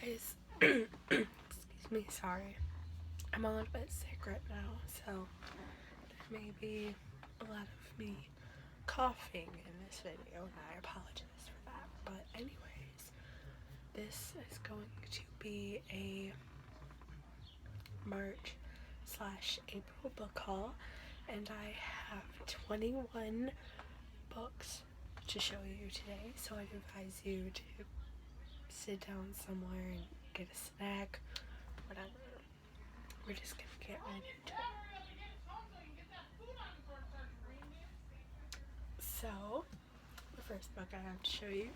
guys. Excuse me, sorry. I'm a little bit sick right now, so there may be a lot of me coughing in this video, and I apologize for that. But anyways, this is going to be a March/April book haul, and I have 21 books to show you today, so I'd advise you to sit down somewhere and get a snack, whatever. We're just gonna get right into it. So, the first book I have to show you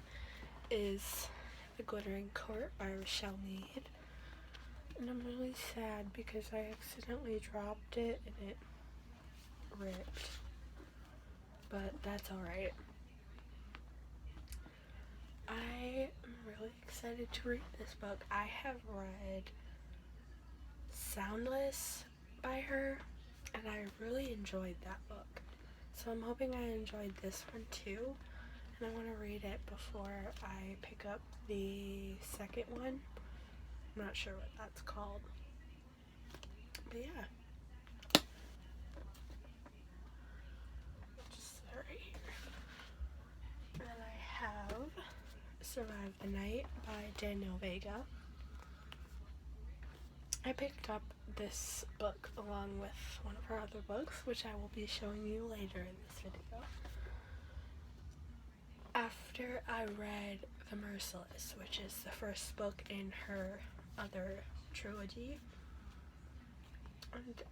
is The Glittering Court by Richelle Mead. And I'm really sad because I accidentally dropped it and it ripped. But that's alright. I am really excited to read this book. I have read Soundless by her, and I really enjoyed that book. So I'm hoping I enjoyed this one too, and I want to read it before I pick up the second one. I'm not sure what that's called, but yeah. Just right here. And then I have Survive the Night by Daniel Vega. I picked up this book along with one of her other books, which I will be showing you later in this video. After I read The Merciless, which is the first book in her other trilogy, and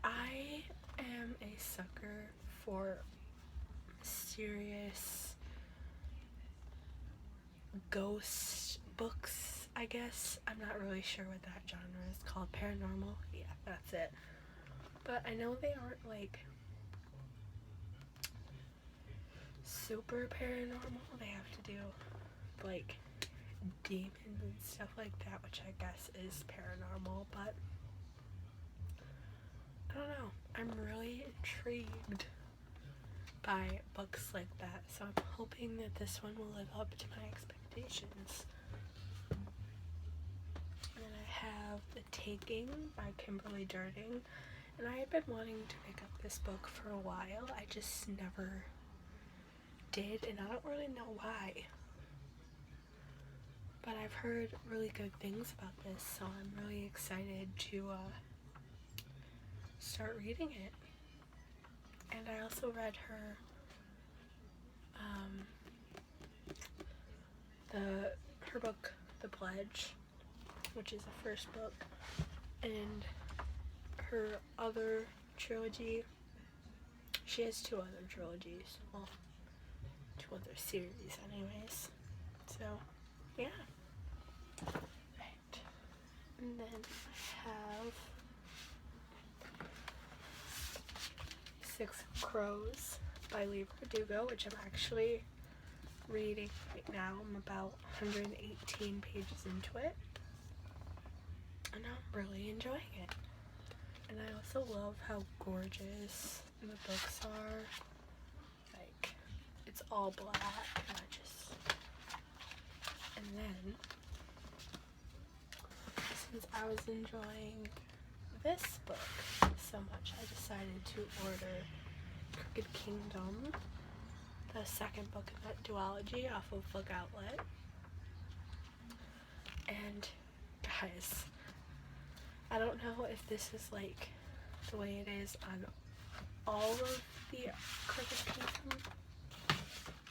I am a sucker for mysterious ghost books, I guess. I'm not really sure what that genre is called. Paranormal? Yeah, that's it. But I know they aren't like super paranormal. They have to do like demons and stuff like that, which I guess is paranormal, but I don't know. I'm really intrigued by books like that, so I'm hoping that this one will live up to my expectations. And then I have The Taking by Kimberly Durden, and I have been wanting to pick up this book for a while. I just never did, and I don't really know why. But I've heard really good things about this, so I'm really excited to start reading it. And I also read her her book The Pledge, which is the first book, and her other trilogy. She has two other trilogies, well, two other series anyways, so yeah. Right, and then I have Six Crows by Leigh Bardugo, which I'm actually reading right now. I'm about 118 pages into it, and I'm really enjoying it. And I also love how gorgeous the books are. Like, it's all black, and then, since I was enjoying this book so much, I decided to order Crooked Kingdom, the second book in that duology, off of Book Outlet. And guys, I don't know if this is like the way it is on all of the Crooked Kingdom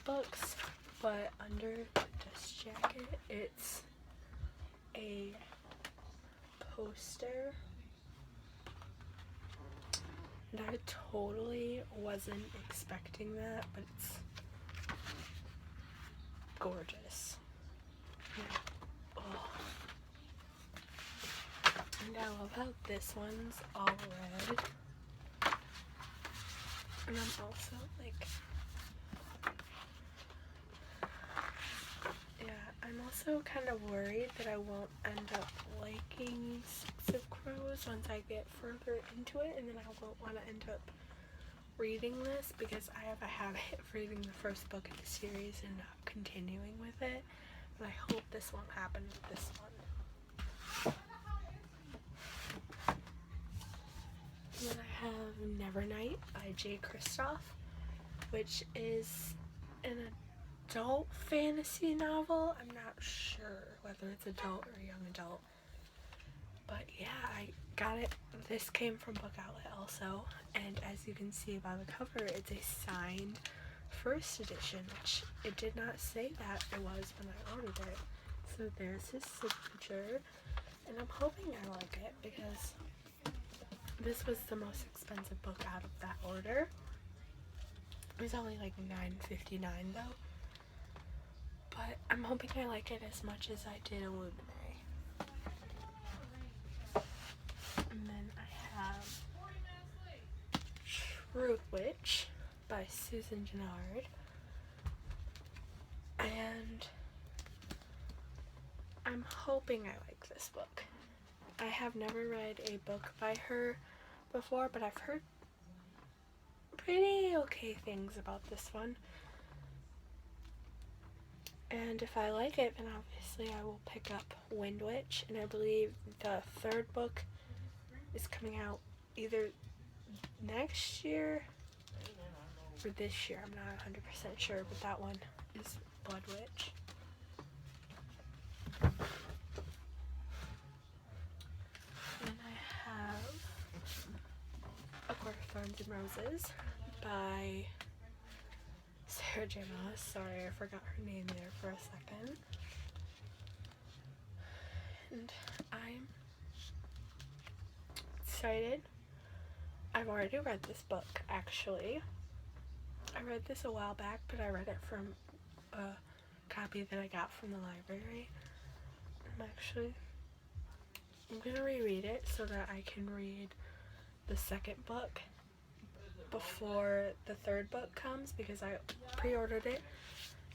books, but under the dust jacket, it's a poster, and I totally wasn't expecting that, but it's gorgeous. Yeah. Oh. And I love how this one's all red, and I'm also like, I'm also kind of worried that I won't end up liking Six of Crows once I get further into it, and then I won't want to end up reading this, because I have a habit of reading the first book in the series and not continuing with it, but I hope this won't happen with this one. Nevernight by Jay Kristoff, which is an adult fantasy novel. I'm not sure whether it's adult or young adult. But yeah, I got it. This came from Book Outlet also. And as you can see by the cover, it's a signed first edition, which it did not say that it was when I ordered it. So there's his signature. And I'm hoping I like it because this was the most expensive book out of that order. It was only like $9.59 though. But I'm hoping I like it as much as I did Illuminae. And then I have Truth Witch by Susan Dennard. And I'm hoping I like this book. I have never read a book by her before, but I've heard pretty okay things about this one. And if I like it, then obviously I will pick up Wind Witch, and I believe the third book is coming out either next year or this year. I'm not 100% sure, but that one is Blood Witch. And I have A Court of Thorns and Roses by Sarah J. Maas. Sorry, I forgot her name there for a second. And I'm excited. I've already read this book, actually. I read this a while back, but I read it from a copy that I got from the library. I'm gonna reread it so that I can read the second book before the third book comes, because I pre-ordered it,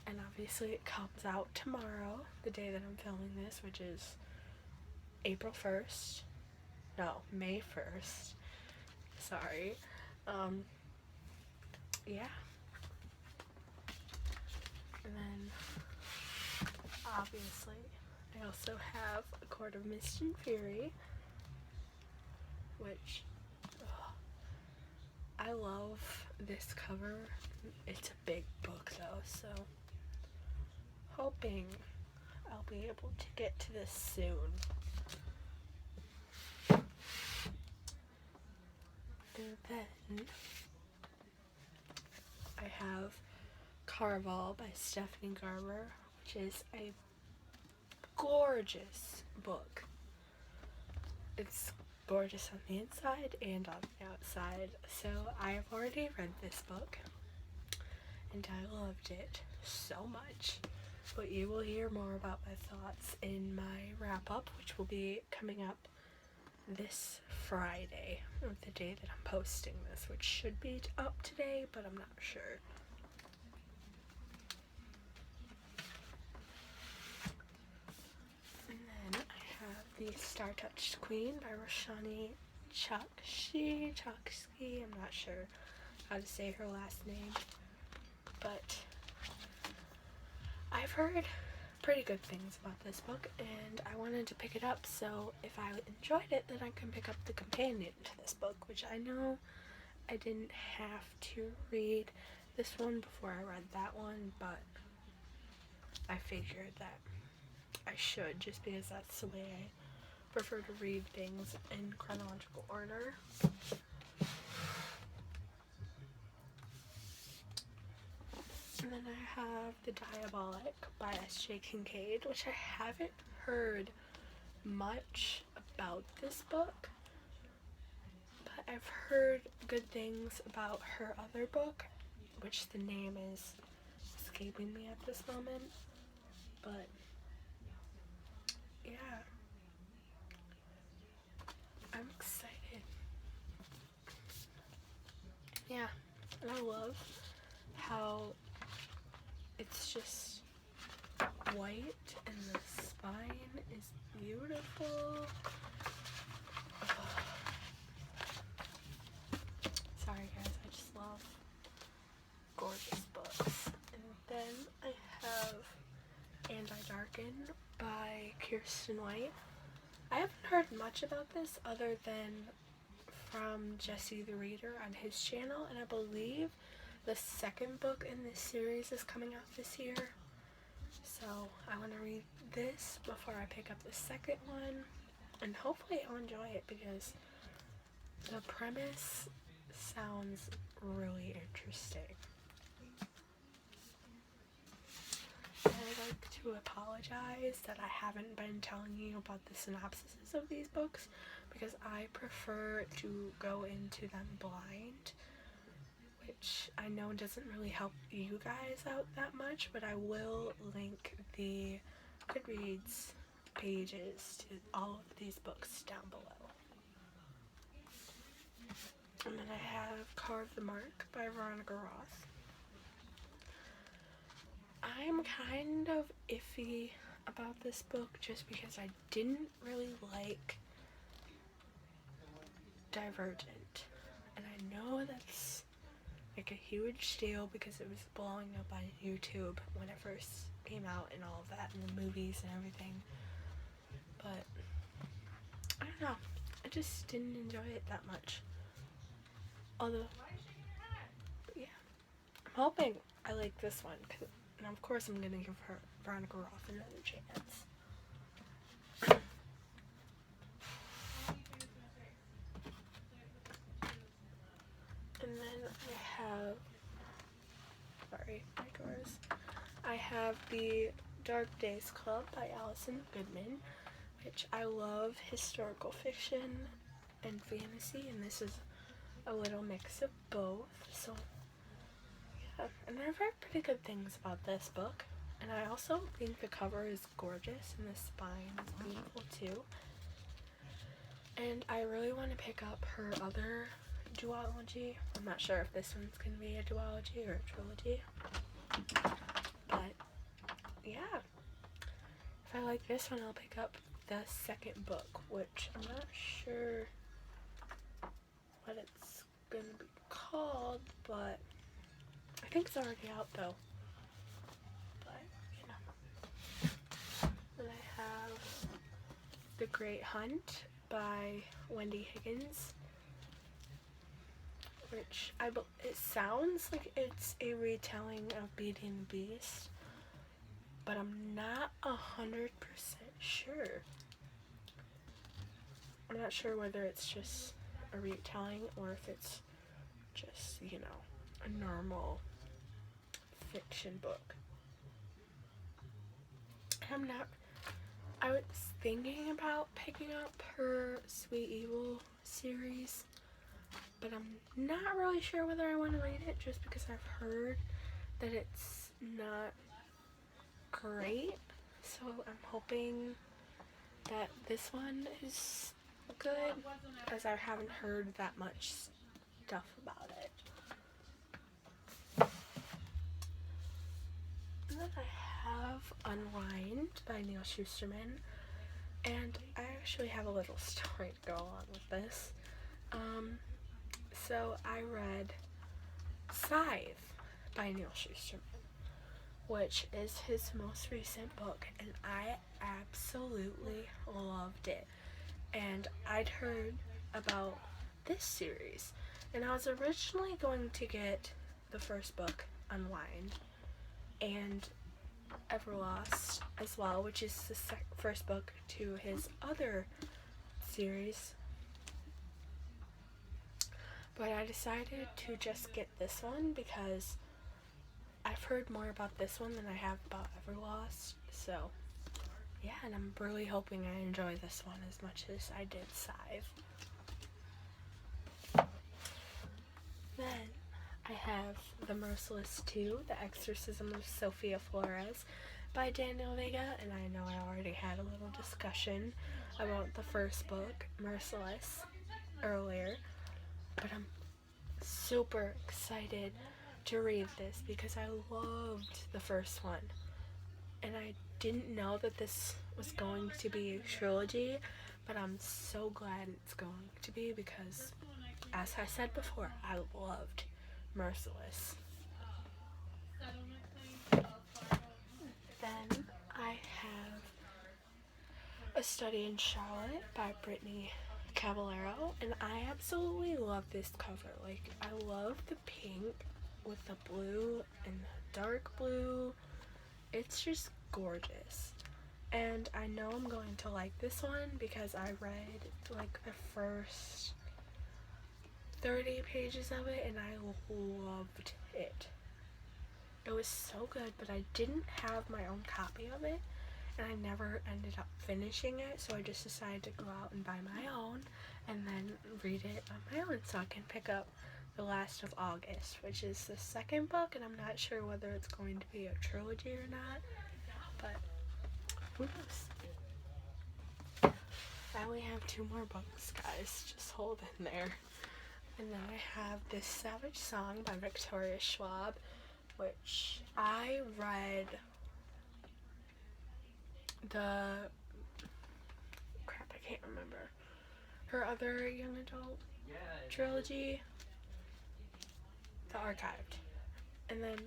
and obviously it comes out tomorrow, the day that I'm filming this, which is April 1st. No, May 1st. Sorry. Yeah. And then, obviously, I also have A Court of Mist and Fury, which, I love this cover. It's a big book though, so hoping I'll be able to get to this soon. And then I have Caraval by Stephanie Garber, which is a gorgeous book. It's gorgeous on the inside and on the outside. So I have already read this book and I loved it so much. But you will hear more about my thoughts in my wrap up, which will be coming up this Friday, or the day that I'm posting this, which should be up today, but I'm not sure. And then I have The Star-Touched Queen by Roshani Chokshi. I'm not sure how to say her last name, but I've heard pretty good things about this book, and I wanted to pick it up, so if I enjoyed it, then I can pick up the companion to this book, which I know I didn't have to read this one before I read that one, but I figured that I should, just because that's the way I prefer to read things in chronological order. And then I have The Diabolic by S.J. Kincaid, which I haven't heard much about this book, but I've heard good things about her other book, which the name is escaping me at this moment, but yeah, I'm excited. Yeah, and I love how it's just white and the spine is beautiful. Sorry guys, I just love gorgeous books. And then I have And I Darken by Kiersten White. I haven't heard much about this other than from Jesse the Reader on his channel, and I believe the second book in this series is coming out this year. So I want to read this before I pick up the second one, and hopefully I'll enjoy it because the premise sounds really interesting. I'd like to apologize that I haven't been telling you about the synopsises of these books because I prefer to go into them blind, which I know doesn't really help you guys out that much, but I will link the Goodreads pages to all of these books down below. And then I have Carve the Mark by Veronica Roth. I'm kind of iffy about this book just because I didn't really like Divergent. And I know that's like a huge deal because it was blowing up on YouTube when it first came out and all of that, and the movies and everything. But I don't know. I just didn't enjoy it that much. Although, yeah, I'm hoping I like this one, and of course I'm gonna give her Veronica Roth another chance. And then I have the Dark Days Club by Allison Goodman, which I love historical fiction and fantasy, and this is a little mix of both. So yeah, and I've heard pretty good things about this book, and I also think the cover is gorgeous and the spine is beautiful too. And I really want to pick up her other duology. I'm not sure if this one's going to be a duology or a trilogy, but yeah, if I like this one I'll pick up the second book, which I'm not sure what it's going to be called, but I think it's already out though. But yeah. Then I have The Great Hunt by Wendy Higgins, which it sounds like it's a retelling of Beauty and the Beast, but I'm not 100% sure. I'm not sure whether it's just a retelling or if it's just, you know, a normal fiction book. I was thinking about picking up her Sweet Evil series, but I'm not really sure whether I want to read it just because I've heard that it's not great. So I'm hoping that this one is good, as I haven't heard that much stuff about it. And then I have Unwind by Neal Shusterman, and I actually have a little story to go along with this. So I read Scythe by Neal Shusterman, which is his most recent book, and I absolutely loved it. And I'd heard about this series, and I was originally going to get the first book, Unwind, and Everlost as well, which is the first book to his other series. But I decided to just get this one because I've heard more about this one than I have about Everlost. So yeah, and I'm really hoping I enjoy this one as much as I did Scythe. Then I have The Merciless 2, The Exorcism of Sofia Flores by Daniel Vega, and I know I already had a little discussion about the first book, Merciless, earlier, but I'm super excited to read this because I loved the first one, and I didn't know that this was going to be a trilogy, but I'm so glad it's going to be because, as I said before, I loved Merciless. Then I have A Study in Charlotte by Brittany Caballero, and I absolutely love this cover. Like, I love the pink with the blue and the dark blue. It's just gorgeous. And I know I'm going to like this one because I read like the first 30 pages of it and I loved it. It was so good, but I didn't have my own copy of it and I never ended up finishing it, so I just decided to go out and buy my own and then read it on my own so I can pick up The Last of August, which is the second book, and I'm not sure whether it's going to be a trilogy or not, but who knows. I only have 2 more books, guys, just hold in there. And then I have This Savage Song by Victoria Schwab, which I read I can't remember her other young adult trilogy, The Archived, and then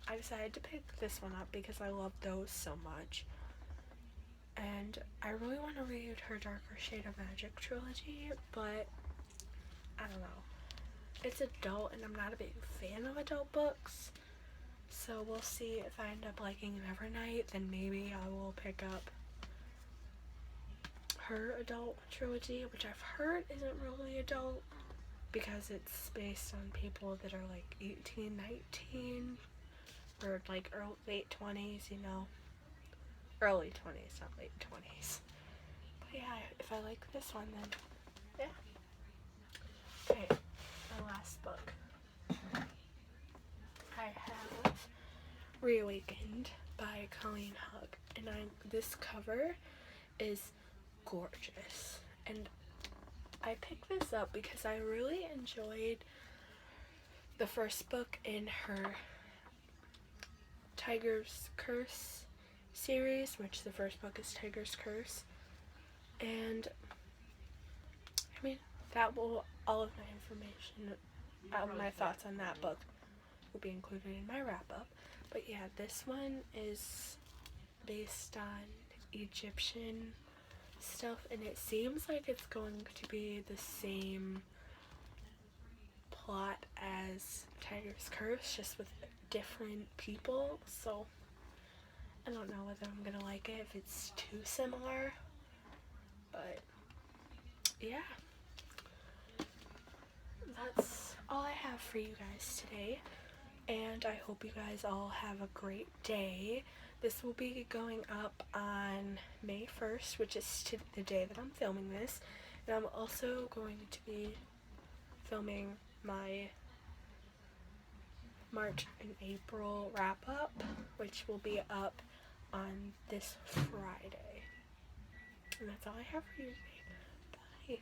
I decided to pick this one up because I love those so much, and I really want to read her Darker Shade of Magic trilogy, but I don't know, it's adult and I'm not a big fan of adult books, so we'll see. If I end up liking Nevernight, then maybe I will pick up her adult trilogy, which I've heard isn't really adult because it's based on people that are like 18, 19, or like late 20s, you know, early 20s, not late 20s. But yeah, if I like this one, then yeah. Okay, my last book. I have Reawakened by Colleen Hugg, and this cover is gorgeous, and I picked this up because I really enjoyed the first book in her Tiger's Curse series, which the first book is Tiger's Curse, and I mean, all of my information, my thoughts on that book will be included in my wrap-up. But yeah, this one is based on Egyptian stuff, and it seems like it's going to be the same plot as Tiger's Curse, just with different people, so I don't know whether I'm gonna like it if it's too similar, but yeah, that's all I have for you guys today, and I hope you guys all have a great day. This will be going up on May 1st, which is the day that I'm filming this, and I'm also going to be filming my March and April wrap-up, which will be up on this Friday. And that's all I have for you today. Bye.